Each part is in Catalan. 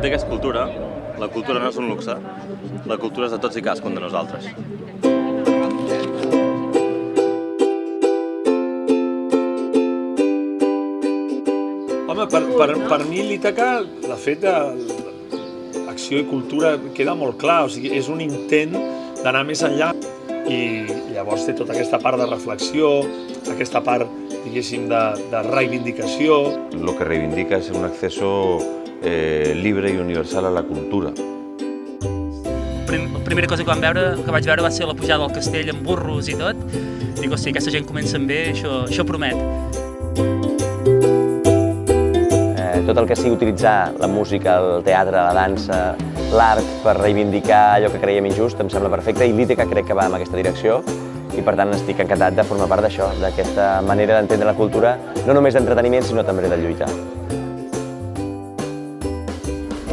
biblioteca és cultura, la cultura no és un luxe, la cultura és de tots i cadascun de nosaltres. Home, per mi l'Ítaca, de fet, acció i cultura queda molt clar, o sigui, és un intent d'anar més enllà i llavors té tota aquesta part de reflexió, aquesta part, diguéssim, de reivindicació. Lo que reivindica es un acceso libre y universal a la cultura. La primera cosa que vaig veure va ser la pujada al castell amb burros i tot. Dic, hosti, aquesta gent comencen bé, això promet. Tot el que sigui utilitzar la música, el teatre, la dansa, l'art per reivindicar allò que creiem injust em sembla perfecte i l'Ítaca crec que va en aquesta direcció i per tant estic encantat de formar part d'això, d'aquesta manera d'entendre la cultura, no només d'entreteniment sinó també de lluitar.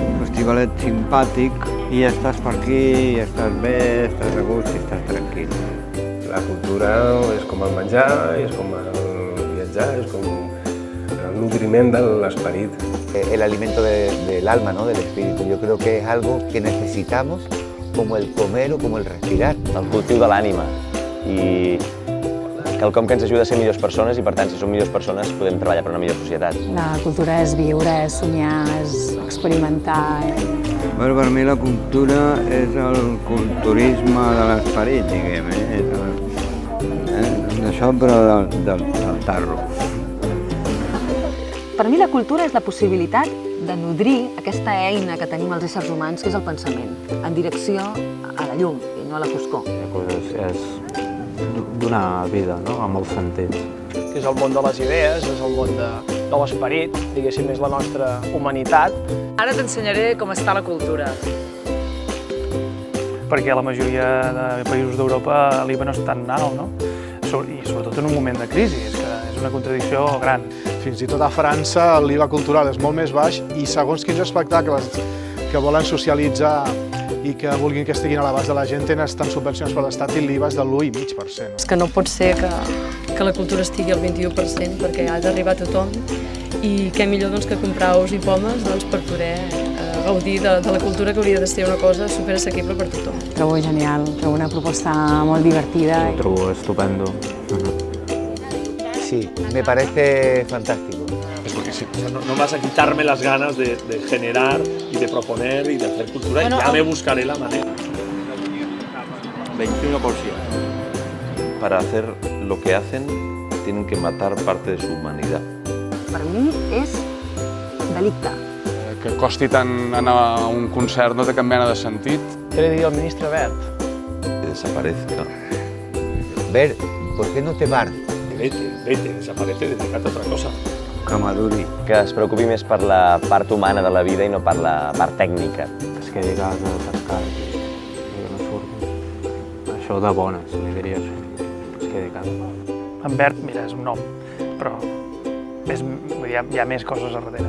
Un festivalet simpàtic i ja estàs per aquí, ja estàs bé, estàs a gust i estàs tranquil. La cultura és com el menjar, és com el viatjar, és com el nutriment de l'esperit. El alimento del alma, ¿no? Del espíritu. Yo creo que es algo que necesitamos como el comer o como el respirar. El cultiu de l'ànima i quelcom que ens ajuda a ser millors persones i per tant, si som millors persones, podem treballar per una millor societat. La cultura és viure, és somiar, és experimentar. Per mi la cultura és el culturisme de l'esperit, diguem, Això, però del tarro. Per mi la cultura és la possibilitat de nodrir aquesta eina que tenim els éssers humans, que és el pensament, en direcció a la llum i no a la foscor. És donar vida, no?, amb els sentits. És el món de les idees, és el món de l'esperit, diguéssim, és la nostra humanitat. Ara t'ensenyaré com està la cultura. Perquè a la majoria de països d'Europa l'IVA no és tan alt, no? I sobretot en un moment de crisi, és una contradicció gran. Fins i tot a França l'IVA cultural és molt més baix i segons quins espectacles que volen socialitzar i que vulguin que estiguin a l'abast de la gent estan subvencionats per l'Estat i l'IVA és de l'1,5%. És que no pot ser que la cultura estigui al 21% perquè ha d'arribar a tothom i què millor que comprar ous i pomes per poder gaudir de la cultura, que hauria de ser una cosa superassequible per tothom. Trobo genial, trobo una proposta molt divertida. Ho trobo estupendo. Sí, me parece fantástico. Es porque sí, o sea, no vas a quitarme las ganas de generar y de proponer y de hacer cultura y ya me buscaré la manera. 21%. Para hacer lo que hacen, tienen que matar parte de su humanidad. Per mi és delicte. Que costi tant anar a un concert no té cap mena de sentit. Què li diria al ministre Wert? Que desaparezca. Ver, ¿por qué no te vas? Vete, desaparece, dedícate a otra cosa. Que maduri. Que es preocupi més per la part humana de la vida i no per la part tècnica. Es quedi a casa tancat i que no surti. Això de bones, li diria això. Es quedi a casa. En Wert, mira, és un nom, però hi ha més coses a darrere.